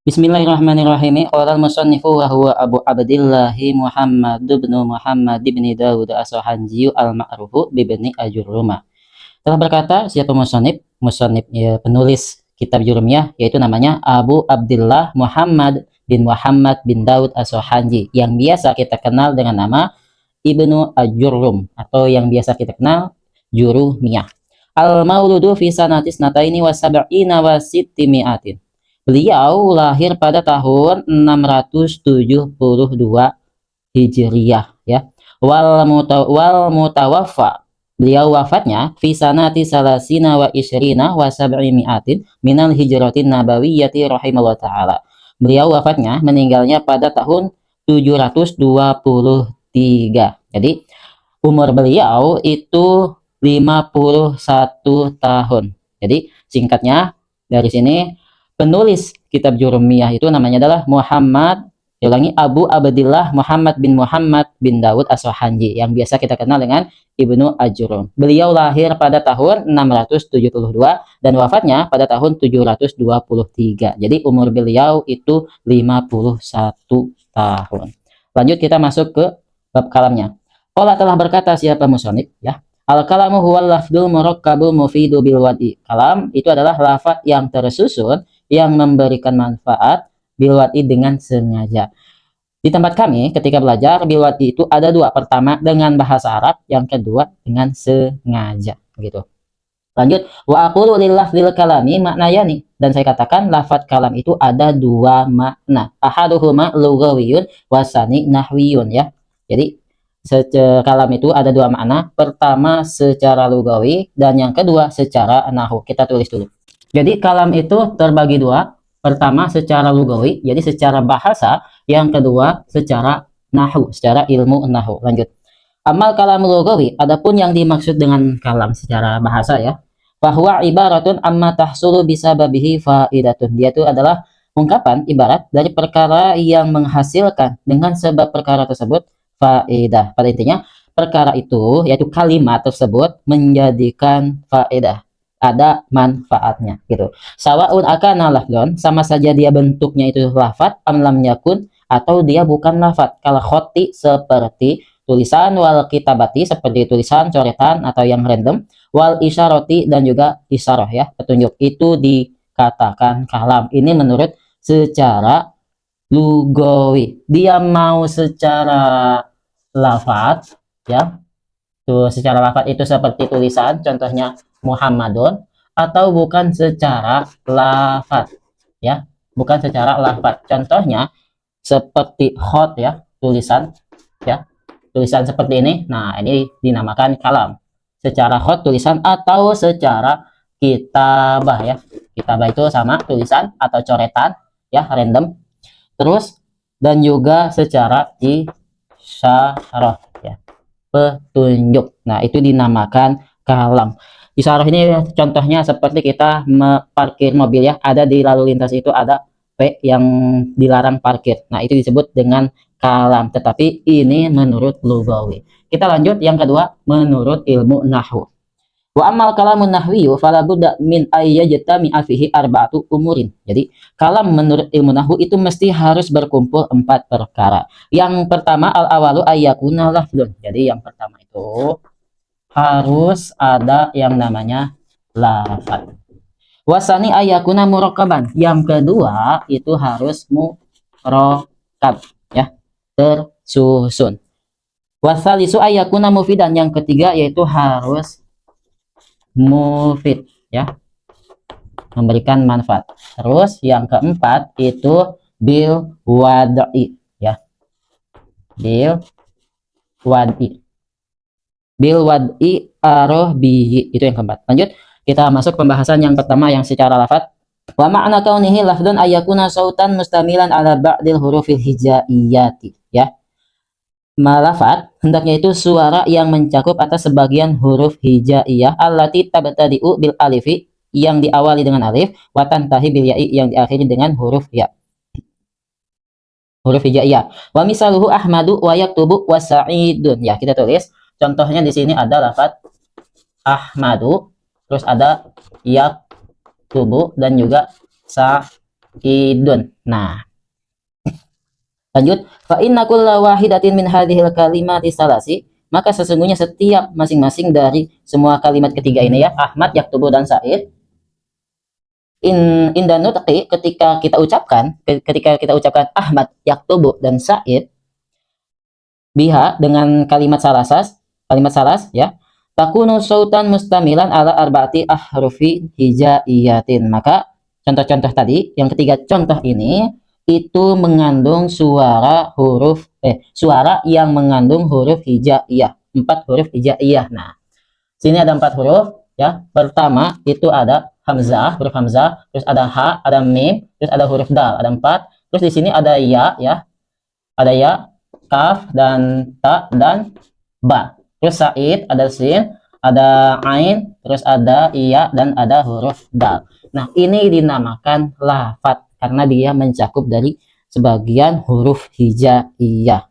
Bismillahirrahmanirrahim. Qala al-musannifu wa huwa Abu Abdillah Muhammad bin Dawud As-Sahanji al-Ma'rufu bibni Ajurruma. Telah berkata siapa musannif? Musannif ya, penulis kitab Jurumiyah yaitu namanya Abu Abdillah Muhammad bin Dawud As-Sahanji yang biasa kita kenal dengan nama Ibnu Ajurrum atau yang biasa kita kenal Jurumiyah. Al-Mauludu fi sanatis nataini wa sab'ina wa sittimi'atin. Beliau lahir pada tahun 672 Hijriyah ya. Wal mutawaffa. Beliau wafatnya fi sanati salasina wa isyrina wa sab'i mi'atin minal hijratin nabawiyyati rahimahullah taala. Beliau wafatnya meninggalnya pada tahun 723. Jadi umur beliau itu 51 tahun. Jadi singkatnya dari sini penulis kitab Jurumiyah itu namanya adalah Abu Abdillah Muhammad bin Dawud As-Sahanji yang biasa kita kenal dengan Ibnu Ajurrum. Beliau lahir pada tahun 672 dan wafatnya pada tahun 723. Jadi umur beliau itu 51 tahun. Lanjut kita masuk ke bab kalamnya. Allah telah berkata siapa musonib ya. Al-kalamu huwal lafdul murakkabul mufidu bil wadi. Kalam itu adalah lafaz yang tersusun yang memberikan manfaat bilwati dengan sengaja. Di tempat kami ketika belajar bilwati itu ada dua. Pertama dengan bahasa Arab, yang kedua dengan sengaja gitu. Lanjut, wa aqulu lil lafzil kalami maknayani, dan saya katakan lafaz kalam itu ada dua makna. Ahaduhuma lughawiyun wasani nahwiyun ya. Jadi kalam itu ada dua makna. Pertama secara lugawi dan yang kedua secara nahwu. Kita tulis dulu. Jadi kalam itu terbagi dua. Pertama secara lugawi, jadi secara bahasa. Yang kedua secara nahwu, secara ilmu nahwu. Lanjut. Amal kalam lugawi, adapun yang dimaksud dengan kalam secara bahasa ya. Bahwa ibaratun amma tahsulu bisababihi faidatun. Dia itu adalah ungkapan ibarat dari perkara yang menghasilkan dengan sebab perkara tersebut faedah. Pada intinya perkara itu yaitu kalimat tersebut menjadikan faedah, ada manfaatnya gitu. Sawaun akana lafdon, sama saja dia bentuknya itu lafat, am lam yakun, atau dia bukan lafat. Kalau khoti seperti tulisan, wal kitabati seperti tulisan, coretan atau yang random, wal isyaroti dan juga isyarah ya, petunjuk, itu dikatakan kalam. Ini menurut secara lugawi. Dia mau secara lafat ya, tuh secara lafat itu seperti tulisan, contohnya Muhammadun, atau bukan secara lafat ya, bukan secara lafat, contohnya seperti khot ya, tulisan ya, tulisan seperti ini. Nah ini dinamakan kalam secara khot, tulisan, atau secara kitabah ya. Kitabah itu sama tulisan atau coretan ya, random. Terus dan juga secara isyarah ya, petunjuk. Nah itu dinamakan kalam. Isyarah ini contohnya seperti kita parkir mobil ya, ada di lalu lintas itu ada P yang dilarang parkir. Nah itu disebut dengan kalam, tetapi ini menurut lugawi. Kita lanjut yang kedua menurut ilmu nahwu. Wa amal kalamun nahwiyu fala budda min ayyajtami fihi arba'atu umurin. Jadi kalam menurut ilmu nahwu itu mesti harus berkumpul 4 perkara. Yang pertama al awalu ayyakuna lafdun. Jadi yang pertama itu harus ada yang namanya lafaz. Wasani ayakuna murakaban. Yang kedua itu harus murakab ya, tersusun. Wasalisu ayakuna mufidan. Yang ketiga yaitu harus mufid ya, memberikan manfaat. Terus yang keempat itu bil wad'i ya, bil wad'i, bil wad'i arobihi, itu yang keempat. Lanjut kita masuk pembahasan yang pertama yang secara lafaz. Wa ma'na kaunihi lafdun ayakuna sautan mustamilan ala ba'dil hurufil hijaiyati ya. Malafat hendaknya itu suara yang mencakup atas sebagian huruf hijaiyah allati tabtadi'u bil alifi, yang diawali dengan alif, wa tantahi bil ya'i, yang diakhiri dengan huruf ya, huruf hijaiyah. Wa misaluhu ahmadu wa yaktubu wa sa'idun ya, kita tulis contohnya di sini ada lafaz ahmadu, terus ada yaktubu dan juga musafidun. Nah, lanjut, fa inna kulla wahidatin min hadhil kalimati salasi, maka sesungguhnya setiap masing-masing dari semua kalimat ketiga ini ya, Ahmad, yaktubu dan Said, inda nutqi, ketika kita ucapkan Ahmad, yaktubu dan Said, biha dengan kalimat salas ya, takunu sautan mustamilan ala arba'ati ahrufi hijaiyatin. Maka contoh-contoh tadi, yang ketiga contoh ini itu mengandung suara yang mengandung huruf hijaiyah, 4 huruf hijaiyah. Nah, sini ada 4 huruf ya. Pertama itu ada hamzah, huruf hamzah, terus ada ha, ada mim, terus ada huruf dal, ada 4. Terus di sini ada ya ya. Ada ya, kaf dan ta dan ba. Terus Said ada sin, ada ain, terus ada iya dan ada huruf dal. Nah, ini dinamakan lafat karena dia mencakup dari sebagian huruf hijaiyah.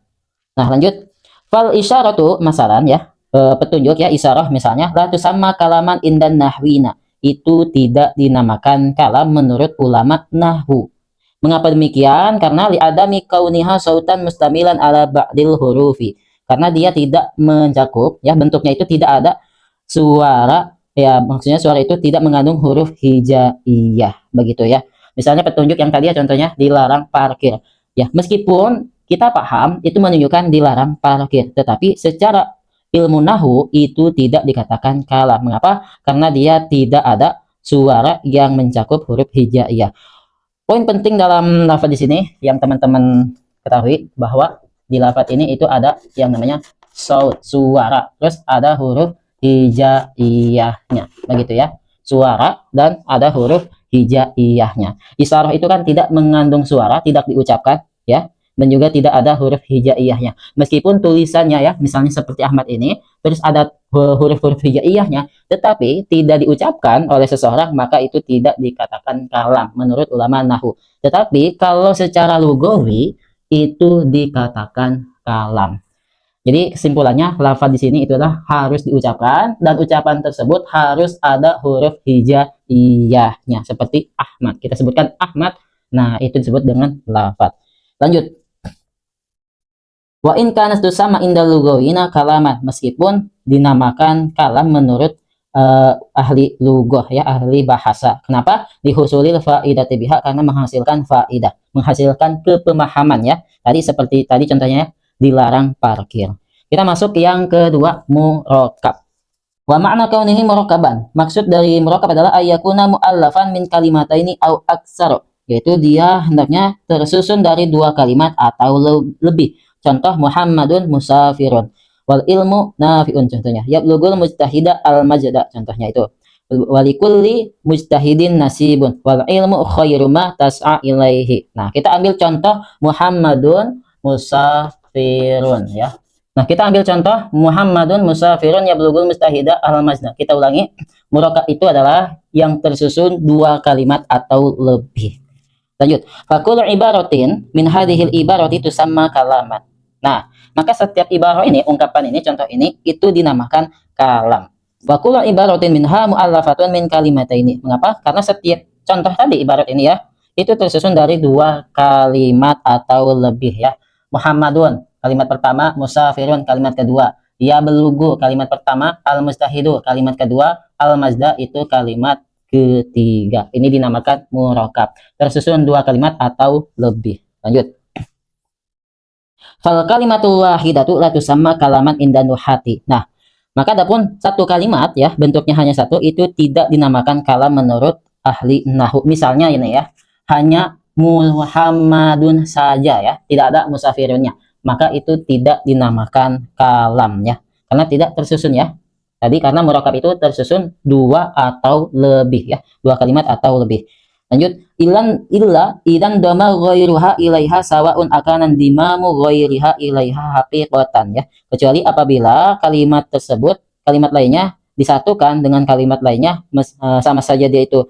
Nah, lanjut. Fal isyaratu masalan ya, petunjuk ya, isyarah misalnya, la tusamma kalaman indan nahwina, itu tidak dinamakan kalam menurut ulama nahwu. Mengapa demikian? Karena li adami kauniha sautan mustamilan ala ba'dil hurufi. Karena dia tidak mencakup ya, bentuknya itu tidak ada suara ya, maksudnya suara itu tidak mengandung huruf hijaiyah begitu ya. Misalnya petunjuk yang tadi ya, contohnya dilarang parkir. Ya, meskipun kita paham itu menunjukkan dilarang parkir, tetapi secara ilmu nahwu itu tidak dikatakan kalam. Mengapa? Karena dia tidak ada suara yang mencakup huruf hijaiyah. Poin penting dalam lafaz di sini yang teman-teman ketahui bahwa di lafaz ini itu ada yang namanya saut, suara, terus ada huruf hijaiyahnya, begitu ya. Suara dan ada huruf hijaiyahnya. Isyarah itu kan tidak mengandung suara, tidak diucapkan ya, dan juga tidak ada huruf hijaiyahnya. Meskipun tulisannya ya, misalnya seperti Ahmad ini, terus ada huruf-huruf hijaiyahnya, tetapi tidak diucapkan oleh seseorang, maka itu tidak dikatakan kalam menurut ulama nahwu. Tetapi kalau secara lugawi itu dikatakan kalam. Jadi kesimpulannya, lafaz di sini itulah harus diucapkan dan ucapan tersebut harus ada huruf hijaiyahnya seperti Ahmad. Kita sebutkan Ahmad, nah itu disebut dengan lafaz. Lanjut. Wa in kana sama indal lugawina kalaman, meskipun dinamakan kalam menurut ahli lughah ya, ahli bahasa. Kenapa? Dihusulil faidati biha, karena menghasilkan faidah, menghasilkan kepemahaman ya. Tadi seperti tadi contohnya dilarang parkir. Kita masuk yang kedua, murakkab. Wa ma'na kaunihi murakkaban, maksud dari murakkab adalah ayyakuna muallafan min kalimataini au aksar, yaitu dia hendaknya tersusun dari 2 kalimat atau lebih. Contoh Muhammadun musafirun, wal ilmu nafi'un, contohnya yablugul mujtahida al majda, contohnya itu walikulli mujtahidin nasibun wal ilmu khairu ma tas'a ilaihi. Nah, kita ambil contoh Muhammadun musafirun ya. Nah, kita ambil contoh Muhammadun musafirun yablugul mujtahida al majda. Kita ulangi, murakkab itu adalah yang tersusun 2 kalimat atau lebih. Lanjut, fakul ibaratin min hadhil ibarati tusamma kalaman. Nah, maka setiap ibarah ini, ungkapan ini, contoh ini itu dinamakan kalam. Wa kullu ibaratin minha mu'allafatun min kalimataini. Mengapa? Karena setiap contoh tadi ibarat ini ya, itu tersusun dari 2 kalimat atau lebih ya. Muhammadun kalimat pertama, musafirun kalimat kedua, ya belugu kalimat pertama, al mustahidu kalimat kedua, al mazda itu kalimat ketiga. Ini dinamakan murakkab, tersusun 2 kalimat atau lebih. Lanjut. Fal kalimatul wahidatu la tusamma kalaman inda nuhati. Nah, maka adapun satu kalimat ya, bentuknya hanya satu, itu tidak dinamakan kalam menurut ahli nahwu. Misalnya ini ya, hanya Muhammadun saja ya, tidak ada musafirunnya, maka itu tidak dinamakan kalam ya, karena tidak tersusun ya. Tadi karena murakkab itu tersusun 2 atau lebih ya, 2 kalimat atau lebih. Lanjut, idan dama ghairuha ilaiha sawaun akanan dimamu ghairiha ilaiha haqiqatan ya. Kecuali apabila kalimat tersebut, kalimat lainnya disatukan dengan kalimat lainnya, sama saja dia itu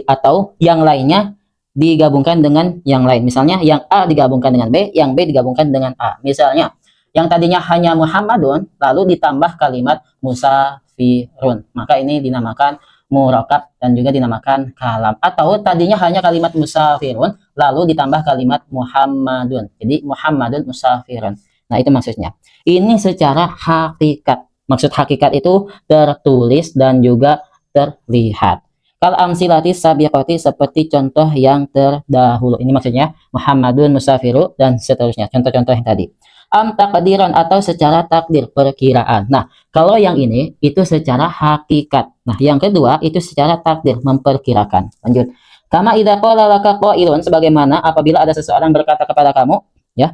atau yang lainnya digabungkan dengan yang lain. Misalnya yang A digabungkan dengan B, yang B digabungkan dengan A. Misalnya yang tadinya hanya Muhammadun lalu ditambah kalimat musafirun, maka ini dinamakan murakab dan juga dinamakan kalam, atau tadinya hanya kalimat musafirun lalu ditambah kalimat Muhammadun. Jadi Muhammadun musafirun. Nah, itu maksudnya. Ini secara hakikat. Maksud hakikat itu tertulis dan juga terlihat. Kal amsilati sabiqati, seperti contoh yang terdahulu. Ini maksudnya Muhammadun musafiru dan seterusnya. Contoh-contoh yang tadi. Am takdiran, atau secara takdir, perkiraan. Nah, kalau yang ini itu secara hakikat. Nah, yang kedua itu secara takdir, memperkirakan. Lanjut. Kama idza qala laka qailun, sebagaimana apabila ada seseorang berkata kepada kamu, ya.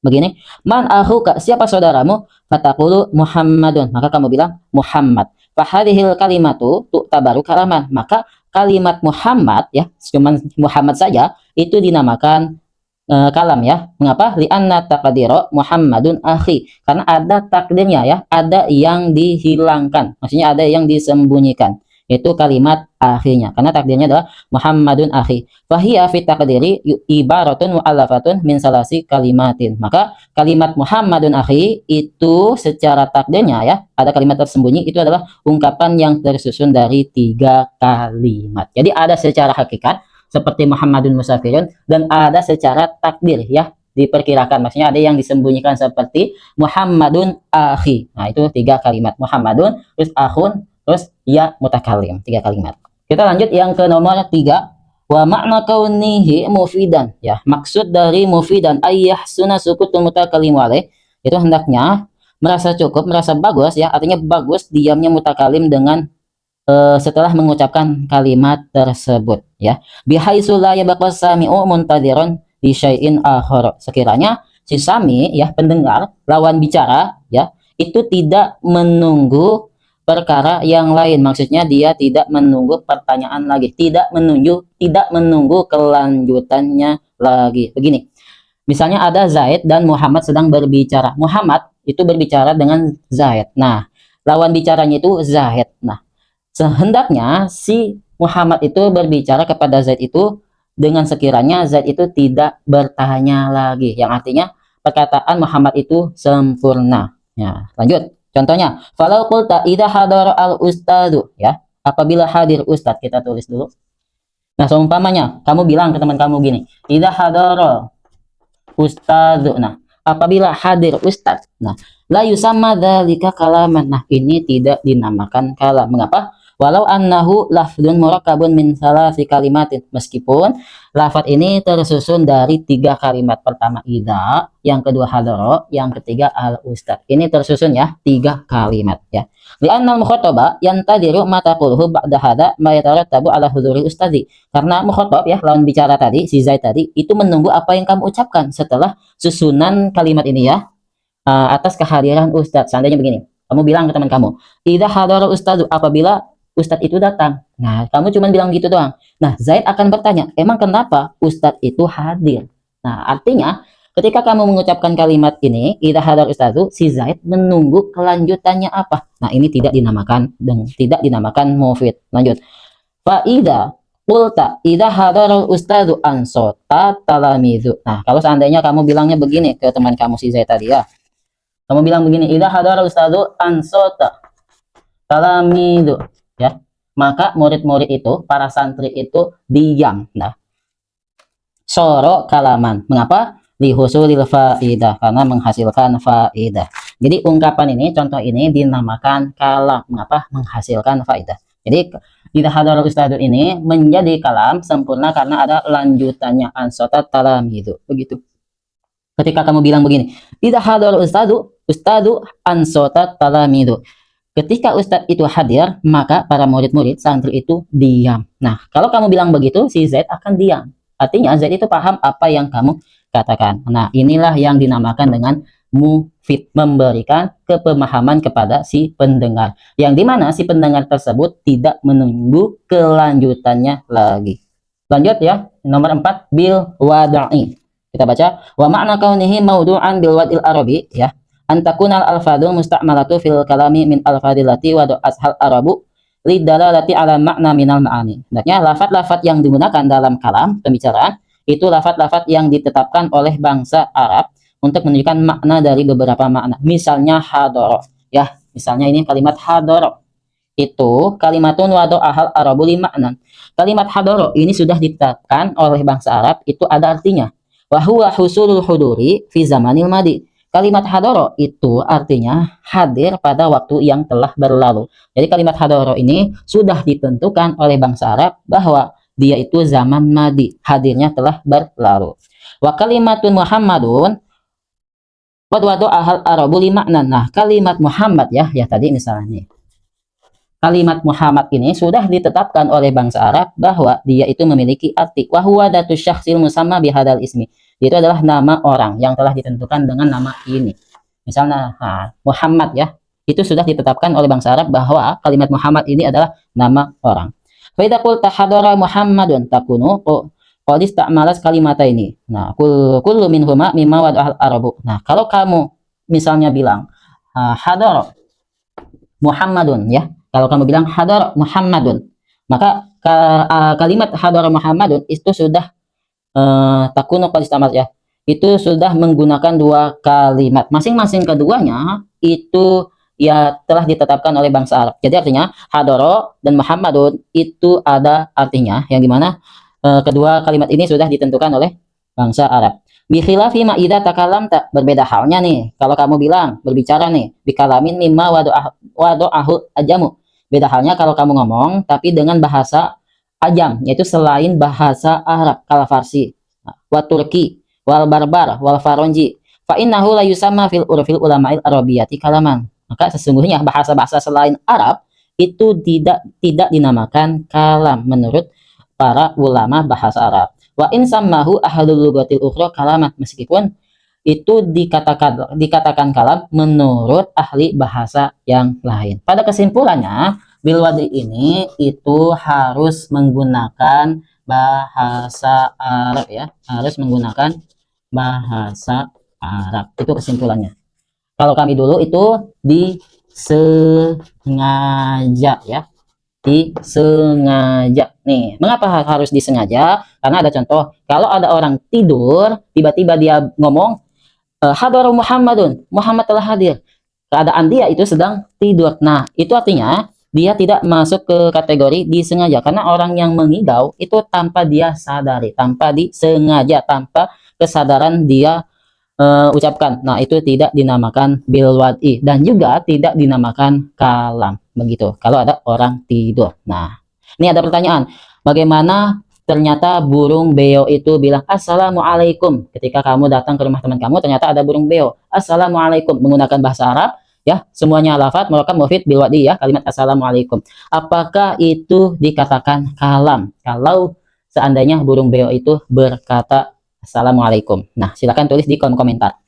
Begini, man akhuka, siapa saudaramu? Fataqulu Muhammadun, maka kamu bilang Muhammad. Fahadhil kalimatu tu'tabaru kalaman, maka kalimat Muhammad, ya, cuman Muhammad saja itu dinamakan kalam, ya. Mengapa? Li'anna taqdira Muhammadun akhi, karena ada takdirnya, ya, ada yang dihilangkan, maksudnya ada yang disembunyikan, itu kalimat akhirnya, karena takdirnya adalah Muhammadun akhi. Fahiya fi taqdiri ibaratun mu'allafatun min salasi kalimatin, maka kalimat Muhammadun akhi itu secara takdirnya, ya, ada kalimat tersembunyi, itu adalah ungkapan yang tersusun dari 3 kalimat. Jadi ada secara hakikat seperti Muhammadun musafirun, dan ada secara takdir, ya, diperkirakan, maksudnya ada yang disembunyikan seperti Muhammadun akhi. Nah, itu 3 kalimat, Muhammadun, terus akhun, terus ya mutakalim, 3 kalimat. Kita lanjut yang ke nomor 3. Wa makna kaunihi mufidan, ya, maksud dari mufidan ayyah sunah sukutul mutakalim alaih, itu hendaknya merasa cukup, merasa bagus, ya, artinya bagus diamnya mutakalim dengan setelah mengucapkan kalimat tersebut, ya. Bihaitsu la yabqa sami'u muntadhiran bi syai'in akhar, sekiranya si sami, ya, pendengar, lawan bicara, ya, itu tidak menunggu perkara yang lain, maksudnya dia tidak menunggu pertanyaan lagi, tidak menunggu kelanjutannya lagi. Begini, misalnya ada Zaid dan Muhammad sedang berbicara, Muhammad itu berbicara dengan Zaid, nah, lawan bicaranya itu Zaid. Nah, sehendaknya si Muhammad itu berbicara kepada Zaid itu dengan sekiranya Zaid itu tidak bertanya lagi, yang artinya perkataan Muhammad itu sempurna. Ya, lanjut. Contohnya, falau qulta idza hadara al ustadu, ya, apabila hadir ustad, kita tulis dulu. Nah, seumpamanya kamu bilang ke teman kamu gini, idza hadara ustadu. Nah, apabila hadir ustad, nah, la yusamma dzalika kalaman. Nah, ini tidak dinamakan kalam. Mengapa? Walau annahu lafdun murakabun min salasi kalimatin, meskipun lafaz ini tersusun dari 3 kalimat. Pertama idza, yang kedua hadara, yang ketiga al ustad. Ini tersusun, ya, 3 kalimat, ya. Li'annal mukhathaba yantadiru ma taquluhu ba'da hadza ma yatarattabu ala huduri ustadi. Karena mukhathab, ya, lawan bicara tadi, si Zaid tadi, itu menunggu apa yang kamu ucapkan setelah susunan kalimat ini, ya, atas kehadiran ustadz. Seandainya begini, kamu bilang ke teman kamu, idza hadara ustadu, apabila ustadz itu datang. Nah, kamu cuma bilang gitu doang. Nah, Zaid akan bertanya, emang kenapa ustadz itu hadir? Nah, artinya ketika kamu mengucapkan kalimat ini, idza hadar ustadu, si Zaid menunggu kelanjutannya apa. Nah, ini tidak dinamakan mufid. Lanjut. Fa idza qulta idza hadar ustadu ansota talamizu. Nah, kalau seandainya kamu bilangnya begini ke teman kamu si Zaid tadi, ya. Kamu bilang begini, idza hadar ustadu ansota talamizu, ya, maka murid-murid itu, para santri itu diam. Nah, soro kalaman, mengapa? Lihusulil faidah, karena menghasilkan faidah. Jadi ungkapan ini, contoh ini dinamakan kalam. Mengapa? Menghasilkan faidah. Jadi idza hadar ustadu ini menjadi kalam sempurna karena ada lanjutannya, ansota talamizu, begitu. Ketika kamu bilang begini, idza hadar ustadu ansota talamizu, ketika ustadz itu hadir, maka para murid-murid santri itu diam. Nah, kalau kamu bilang begitu, si Zaid akan diam. Artinya Zaid itu paham apa yang kamu katakan. Nah, inilah yang dinamakan dengan mufid, memberikan kepemahaman kepada si pendengar, yang dimana si pendengar tersebut tidak menunggu kelanjutannya lagi. Lanjut, ya, nomor 4, bil wada'i. Kita baca, wa makna kaunihi maudu'an bil wad'il arabi, ya, antakunal alfadhu musta'malatu fil kalami min alfadilati wa ashal arabu lidalalati ala makna minal ma'ani. Hendaknya lafaz-lafaz yang digunakan dalam kalam pembicaraan itu lafaz-lafaz yang ditetapkan oleh bangsa Arab untuk menunjukkan makna dari beberapa makna. Misalnya hadoro, ya, misalnya ini kalimat hadoro, itu kalimatun wado'ahal arabu lima'nan. Kalimat hadoro ini sudah ditetapkan oleh bangsa Arab, itu ada artinya. Wahuwa husulul huduri fi zamanil madi. Kalimat hadoro itu artinya hadir pada waktu yang telah berlalu. Jadi kalimat hadoro ini sudah ditentukan oleh bangsa Arab bahwa dia itu zaman madi, hadirnya telah berlalu. Wa kalimatun Muhammadun wadu ahal arabu lima'nan. Nah, kalimat Muhammad ya tadi misalnya nih. Kalimat Muhammad ini sudah ditetapkan oleh bangsa Arab bahwa dia itu memiliki arti wahuwa datu syakhsil musamma bihadal ismi. Itu adalah nama orang yang telah ditentukan dengan nama ini. Misalnya Muhammad ya, itu sudah ditetapkan oleh bangsa Arab bahwa kalimat Muhammad ini adalah nama orang. Fa idza qulta hadara Muhammadun takunu qad ista'malas kalimata ini. Nah, kullu minhuma mimma wada'al arabu. Nah, kalau kamu misalnya bilang hadara Muhammadun ya, kalau kamu bilang hadar Muhammadun, maka kalimat hadar Muhammadun itu sudah takunu qad istamal ya. Itu sudah menggunakan dua kalimat. Masing-masing keduanya itu ya telah ditetapkan oleh bangsa Arab. Jadi artinya hadaro dan Muhammadun itu ada artinya yang dimana kedua kalimat ini sudah ditentukan oleh bangsa Arab. Bikhilafi ma idza takalamta, berbeda halnya nih kalau kamu bilang berbicara nih bikalamin mimma wado'ahu ajamu. Beda halnya kalau kamu ngomong tapi dengan bahasa ajam, yaitu selain bahasa Arab, kala Farsi, wa Turki, wal barbar, wal faronji. Fa innahu la yusamma fil urfil ulama'il arabiyati kalaman. Maka sesungguhnya bahasa-bahasa selain Arab itu tidak dinamakan kalam menurut para ulama bahasa Arab. Wa in sammahu ahlul lugatil ukhra kalaman, meskipun itu dikatakan kalam menurut ahli bahasa yang lain. Pada kesimpulannya, bilwadi ini itu harus menggunakan bahasa Arab ya, harus menggunakan bahasa Arab. Itu kesimpulannya. Kalau kami dulu itu disengaja ya, disengaja. Nih, mengapa harus disengaja? Karena ada contoh, kalau ada orang tidur, tiba-tiba dia ngomong hadar Muhammadun, Muhammad telah hadir. Keadaan dia itu sedang tidur. Nah, itu artinya dia tidak masuk ke kategori disengaja, karena orang yang mengigau itu tanpa dia sadari, tanpa disengaja, tanpa kesadaran dia ucapkan. Nah, itu tidak dinamakan bilwad'i dan juga tidak dinamakan kalam. Begitu. Kalau ada orang tidur. Nah, ini ada pertanyaan. Bagaimana ternyata burung beo itu bilang assalamualaikum ketika kamu datang ke rumah teman kamu, ternyata ada burung beo assalamualaikum menggunakan bahasa Arab ya, semuanya lafadz murakkab mufid bil wadi ya, kalimat assalamualaikum. Apakah itu dikatakan kalam kalau seandainya burung beo itu berkata assalamualaikum? Nah, silakan tulis di kolom komentar.